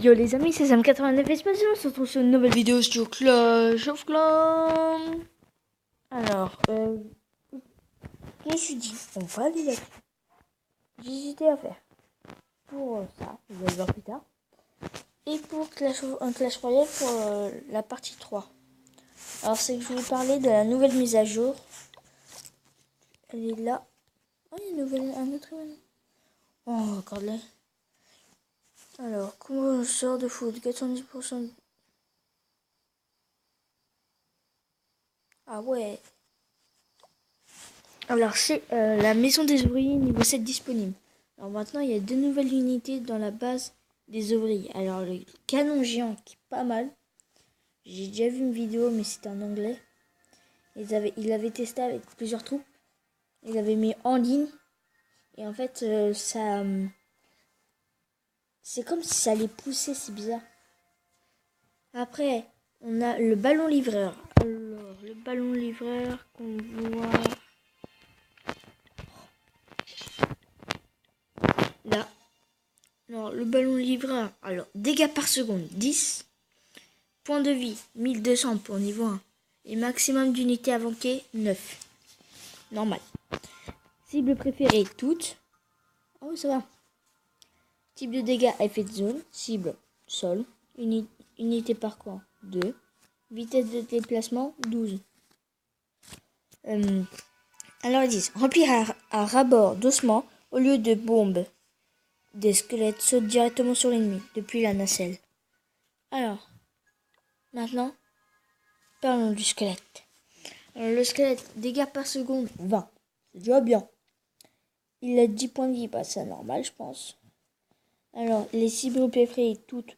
Yo les amis, c'est Sam89 Espace, on se retrouve sur une nouvelle vidéo sur Clash of Clans. Alors, je me suis dit, on va aller là-dessus. J'hésitais à faire pour ça, vous allez voir plus tard. Et pour un Clash Royale pour la partie 3. Alors c'est que je voulais parler de la nouvelle mise à jour. Elle est là. Oh, il y a un autre événement. Oh, regarde-la. Alors, comment on sort de foot 90%. Ah ouais. Alors c'est la maison des ouvriers niveau 7 disponible. Alors maintenant il y a 2 nouvelles unités dans la base des ouvriers. Alors le canon géant qui est pas mal. J'ai déjà vu une vidéo mais c'était en anglais. Il avait testé avec plusieurs troupes. Il avait mis en ligne. Et en fait ça... c'est comme si ça allait pousser, c'est bizarre. Après on a le ballon livreur. Alors le ballon livreur qu'on voit... là. Alors, le ballon livreur, alors, dégâts par seconde, 10. Points de vie, 1200 pour niveau 1. Et maximum d'unités avancées, 9. Normal. Cible préférée, toutes. Ah oui, ça va. Type de dégâts, effet de zone. Cible, sol. Unité par coin, 2. Vitesse de déplacement, 12. Alors, ils disent, remplir un rabord d'ossements au lieu de bombes. Des squelettes sautent directement sur l'ennemi, depuis la nacelle. Alors, maintenant, parlons du squelette. Alors, le squelette, dégâts par seconde, 20. C'est déjà bien. Il a 10 points de vie, bah, c'est normal, je pense. Alors, les cibles préférées, toutes,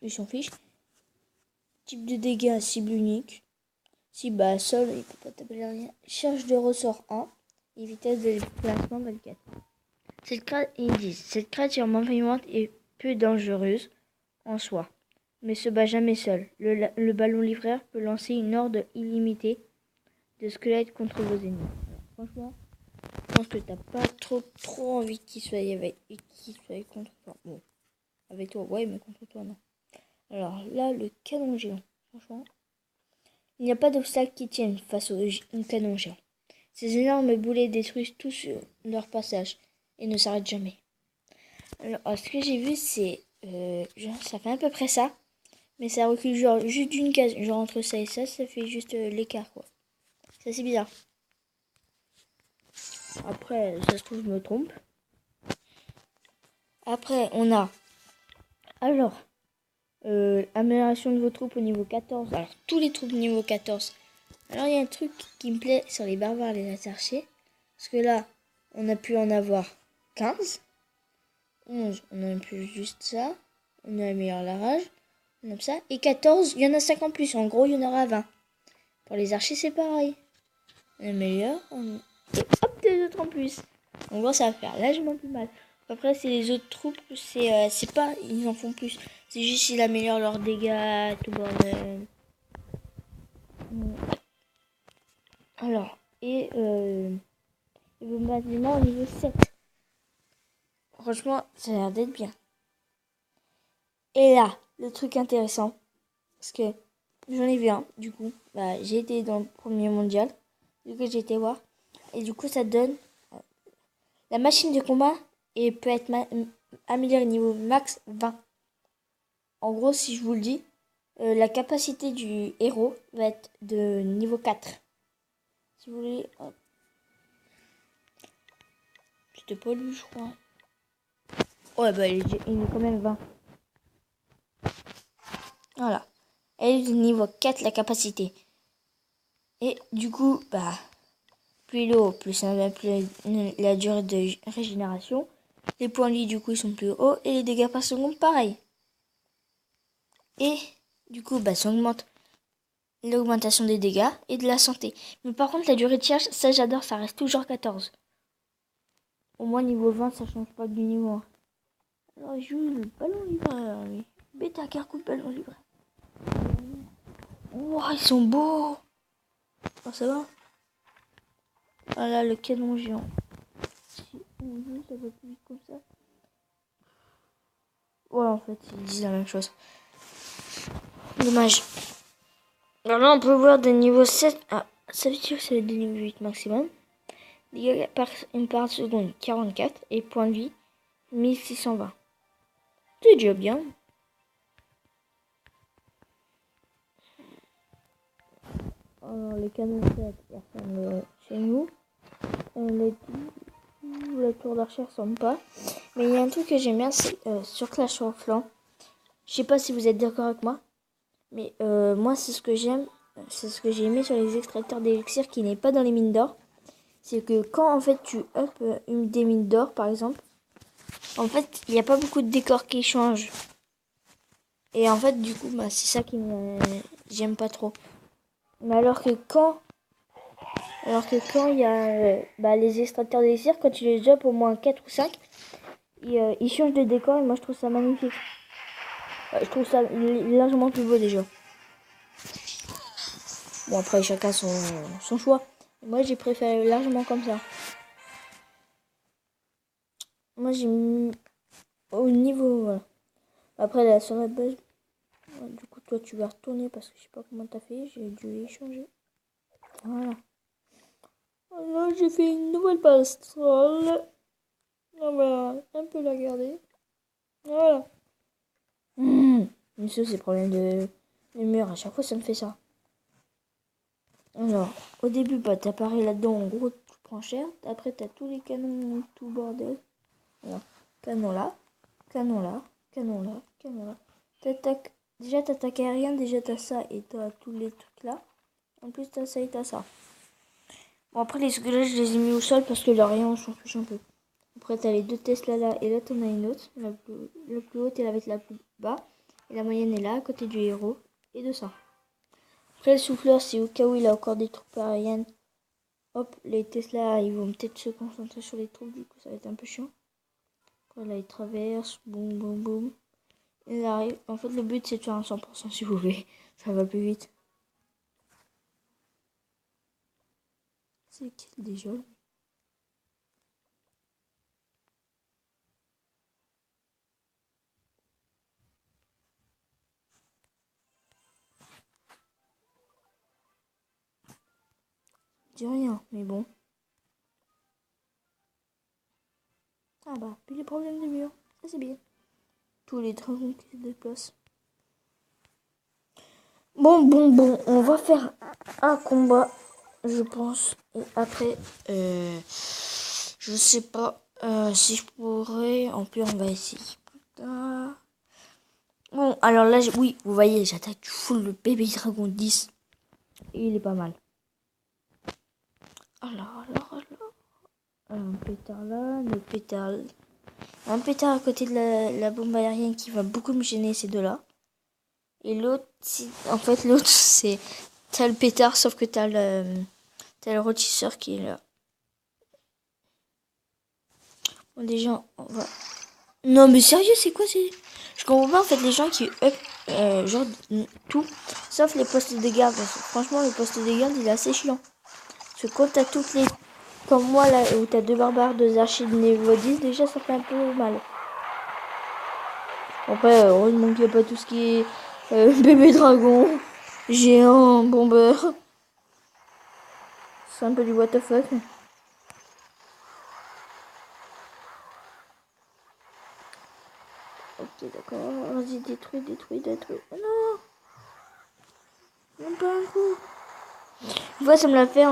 ils s'en fichent. Type de dégâts, cible unique. Cible à sol, il peut pas taper rien. Charge de ressort 1. Et vitesse de déplacement 24. Cette créature malveillante est peu dangereuse en soi, mais se bat jamais seul. Le ballon livreur peut lancer une horde illimitée de squelettes contre vos ennemis. Franchement, je pense que t'as pas trop envie qu'il soit contre toi. Bon, avec toi, ouais, mais contre toi, non. Alors là, le canon géant. Franchement, il n'y a pas d'obstacle qui tienne face au canon géant. Ces énormes boulets détruisent tout sur leur passage et ne s'arrêtent jamais. Alors, ce que j'ai vu, c'est... ça fait à peu près ça. Mais ça recule genre juste d'une case. Genre entre ça et ça fait juste l'écart, quoi. C'est assez bizarre. Après, ça se trouve, je me trompe. Après, on a... alors, amélioration de vos troupes au niveau 14. Alors, tous les troupes niveau 14. Alors, il y a un truc qui me plaît sur les barbares et les archers. Parce que là, on a pu en avoir 15. 11, on a pu juste ça. On a amélioré la rage. On a ça. Et 14, il y en a 5 en plus. En gros, il y en aura 20. Pour les archers, c'est pareil. On améliore. Et hop, des autres en plus. En gros, ça va faire largement plus mal. Après, c'est les autres troupes. C'est pas... ils en font plus. C'est juste qu'ils améliorent leurs dégâts. Tout bordel. Alors. Et vos bâtiments au niveau 7. Franchement, ça a l'air d'être bien. Et là, le truc intéressant, parce que j'en ai vu un, du coup, bah, j'ai été dans le premier mondial, du coup j'ai été voir, et du coup ça donne la machine de combat et peut être améliorée niveau max 20. En gros, si je vous le dis, la capacité du héros va être de niveau 4. Si vous voulez, hop. C'était pas lui, je crois. Ouais, bah il est quand même 20. Voilà. Elle est de niveau 4 la capacité. Et du coup, bah, plus l'eau, plus la durée de régénération. Les points de vie, du coup, ils sont plus hauts. Et les dégâts par seconde, pareil. Et du coup, bah, ça augmente l'augmentation des dégâts et de la santé. Mais par contre, la durée de charge, ça j'adore, ça reste toujours 14. Au moins, niveau 20, ça change pas du niveau 1. Alors, il joue le ballon livreur, lui. Bêta carcou de ballon livreur. Wow, ils sont beaux. Oh, ça va. Voilà le canon géant. Si on veut, ça va plus vite comme ça. Ouais, en fait, ils disent la même chose. Dommage. Alors là, on peut voir des niveaux 7. Ah, ça veut dire que c'est des niveaux 8 maximum. Dégâts par seconde, 44. Et point de vie, 1620. C'est déjà bien. Alors, les canons 7, ils ressemblent chez nous. La tour d'archer ressemble pas. Mais il y a un truc que j'aime bien, c'est sur Clash of Clans. Je sais pas si vous êtes d'accord avec moi. Mais moi, c'est ce que j'aime. C'est ce que j'ai aimé sur les extracteurs d'élixir qui n'est pas dans les mines d'or. C'est que quand en fait tu up une des mines d'or par exemple, en fait il n'y a pas beaucoup de décors qui changent. Et en fait du coup bah, c'est ça qui me j'aime pas trop. Mais alors que quand il y a les extracteurs d'élixir, quand tu les up au moins 4 ou 5, ils changent de décor et moi je trouve ça magnifique. Je trouve ça largement plus beau déjà. Bon après chacun son choix. Moi j'ai préféré largement comme ça. Moi j'ai mis au niveau voilà. Après là sur la base. Ouais, du coup toi tu vas retourner parce que je sais pas comment t'as fait. J'ai dû échanger. Voilà. Là j'ai fait une nouvelle passerelle. On va un peu la garder. Voilà. Monsieur c'est problème de mur. À chaque fois ça me fait ça. Alors au début bah t'apparais là-dedans en gros tu prends cher. Après t'as tous les canons tout bordel. Voilà. Canon là. Canon là. Canon là. Canon là. T'attaques. Déjà t'attaques aérien. Déjà t'as ça et t'as tous les trucs là. En plus t'as ça et t'as ça. Bon après les squelettes je les ai mis au sol parce que l'aérien on s'en fiche un peu. Après t'as les deux Tesla là et là t'en as une autre. La plus haute elle va être la plus bas. Et la moyenne est là à côté du héros. Et de ça. Après le souffleur c'est au cas où il a encore des troupes aériennes. Hop les Tesla ils vont peut-être se concentrer sur les troupes du coup ça va être un peu chiant. Après là ils traversent. Boum boum boum. Il arrive. En fait le but c'est de faire un 100% si vous voulez. Ça va plus vite. C'est qui déjà? Je dis rien, mais bon. Ah bah, plus les problèmes de mur. Ça c'est bien. Tous les dragons qui se déplacent. Bon. On va faire un combat, je pense. Et après, je sais pas si je pourrais. En plus, on va essayer. Putain. Bon, alors là, oui, vous voyez, j'attaque du full le bébé dragon 10. Et il est pas mal. Alors. Un pétard là, le pétard. Un pétard à côté de la bombe aérienne qui va beaucoup me gêner, ces deux-là. Et l'autre, l'autre, c'est. T'as le pétard, sauf que t'as le rôtisseur qui est là. Bon, déjà, on va. Non, mais sérieux, c'est quoi c'est. Je comprends pas en fait les gens qui up genre tout, sauf les postes de garde. Parce que, franchement, le poste de garde il est assez chiant. Parce que quand t'as toutes les. Comme moi là, où t'as deux barbares, deux archers de niveau 10, déjà ça fait un peu mal. Après, heureusement qu'il n'y a pas tout ce qui est bébé dragon, géant, bombeur. C'est un peu du what the fuck. Ok, d'accord. Vas-y, détruis. Oh non! Même pas un coup. Une fois, ça me l'a fait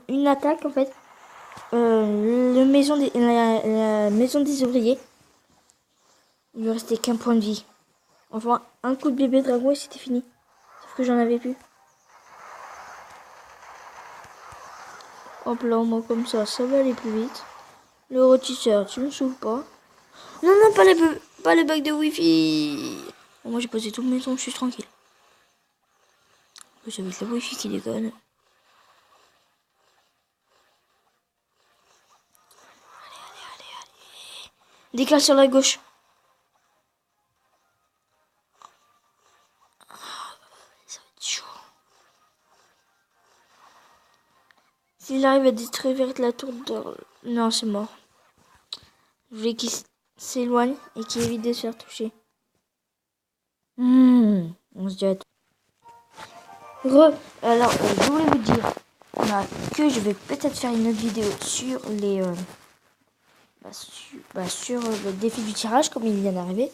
une attaque en fait. La maison des ouvriers. Il lui restait qu'un point de vie. Enfin, un coup de bébé dragon et c'était fini. Sauf que j'en avais plus. Hop là, moi comme ça va aller plus vite. Le rôtisseur, tu me souffles pas. Non, pas les bugs de wifi. Bon, moi j'ai posé toute maison, je suis tranquille. Vous avez le wifi qui déconne. Allez. Décale sur la gauche. Ça va être chaud. S'il arrive à détruire la tour de... Non, c'est mort. Je voulais qu'il s'éloigne et qu'il évite de se faire toucher. On se jette. Alors, je voulais vous dire que je vais peut-être faire une autre vidéo sur les sur le défi du tirage comme il vient d'arriver.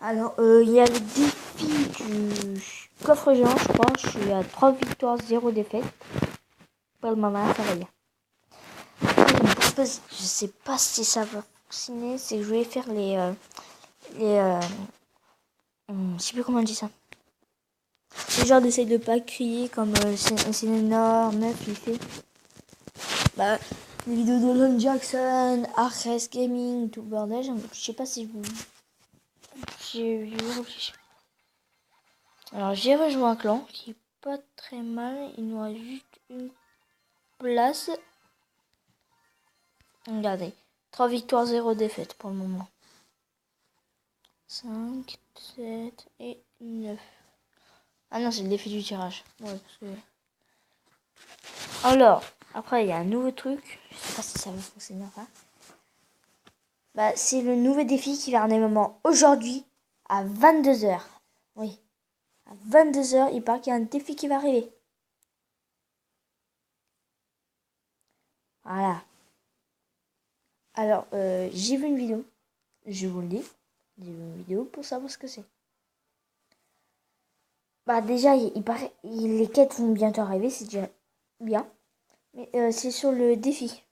Alors, il y a le défi du coffre géant, je crois. Je suis à 3 victoires, 0 défaite. Pour le moment, ça va bien. Je sais pas si ça va fonctionner. C'est que je vais faire je sais plus comment on dit ça. C'est genre d'essayer de pas crier comme c'est énorme, il fait. Les vidéos de Lon Jackson, Arres Gaming, tout bordel. Je sais pas si vous. J'ai réfléchi. Alors j'ai rejoint un clan qui est pas très mal. Il nous reste juste une place. Regardez. 3 victoires, 0 défaite pour le moment. 5, 7 et 9. Ah non, c'est le défi du tirage. Ouais, parce que... Alors, après, il y a un nouveau truc. Je sais pas si ça va fonctionner enfin. C'est le nouveau défi qui va en moment aujourd'hui à 22h. Oui. À 22h, il paraît qu'il y a un défi qui va arriver. Voilà. Alors, j'ai vu une vidéo. Je vous le dis. J'ai vu une vidéo pour savoir ce que c'est. Déjà, il paraît les quêtes vont bientôt arriver, c'est déjà bien. Mais c'est sur le défi.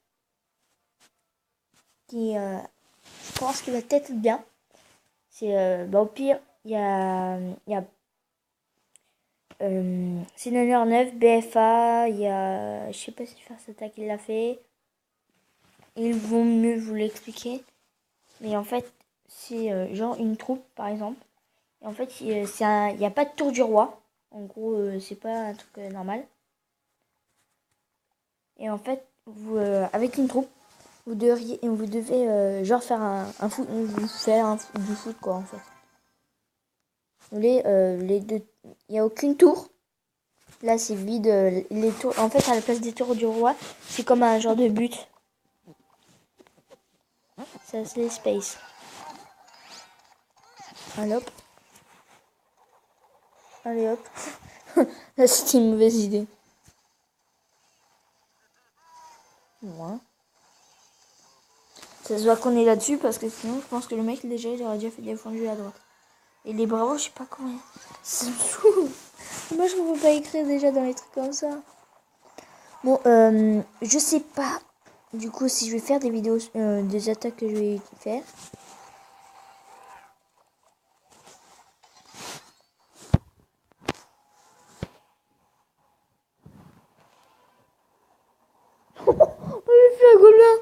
Qui, je pense qu'il va peut-être être bien. C'est, au pire, il y a Seigneur 9, BFA, il y a, je sais pas si First Attack il l'a fait. Ils vont mieux vous l'expliquer. Mais en fait, c'est genre une troupe, par exemple. Et en fait, il n'y a pas de tour du roi. En gros, c'est pas un truc normal. Et en fait, vous, avec une troupe, vous devez genre faire un foot, du foot quoi en fait. Les deux, il n'y a aucune tour. Là, c'est vide. Les tours, en fait, à la place des tours du roi, c'est comme un genre de but. Ça, c'est space. Allez hop. Allez hop. Là, c'était une mauvaise idée. Ouais. Ça se voit qu'on est là-dessus parce que sinon, je pense que le mec, déjà, il aurait déjà fait des fondus à droite. Et les bravos, je sais pas combien. Ça me saoule. Moi, je ne peux pas écrire déjà dans les trucs comme ça. Bon, je sais pas. Du coup, si je vais faire des vidéos des attaques que je vais faire. On lui fait un gobelin.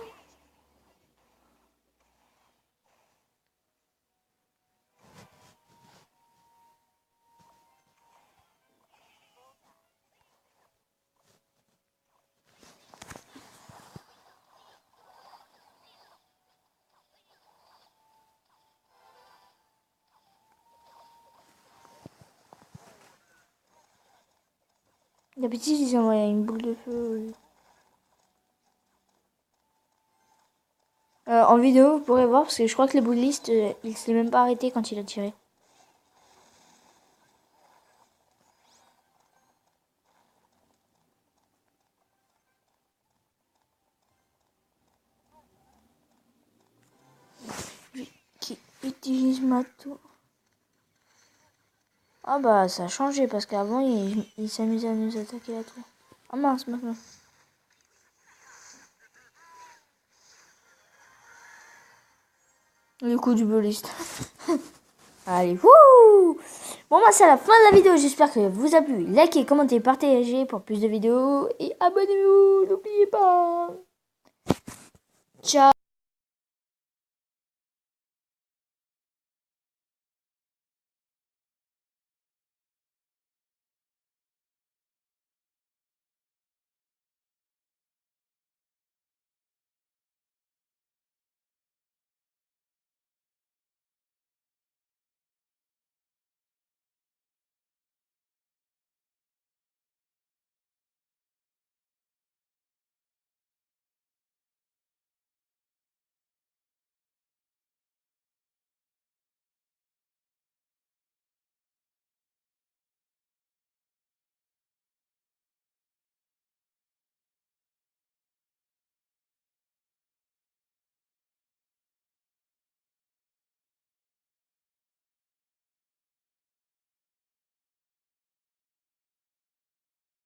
D'habitude, ils envoient une boule de feu. En vidéo, vous pourrez voir parce que je crois que les boulistes, il s'est même pas arrêté quand il a tiré. Qui utilise ma tour. Ah bah ça a changé parce qu'avant il s'amusait à nous attaquer la tour. Ah mince maintenant. Le coup du boliste. Allez, wouh! Bon, moi, c'est la fin de la vidéo. J'espère que vous a plu. Likez, commentez, partagez pour plus de vidéos. Et abonnez-vous. N'oubliez pas. Ciao.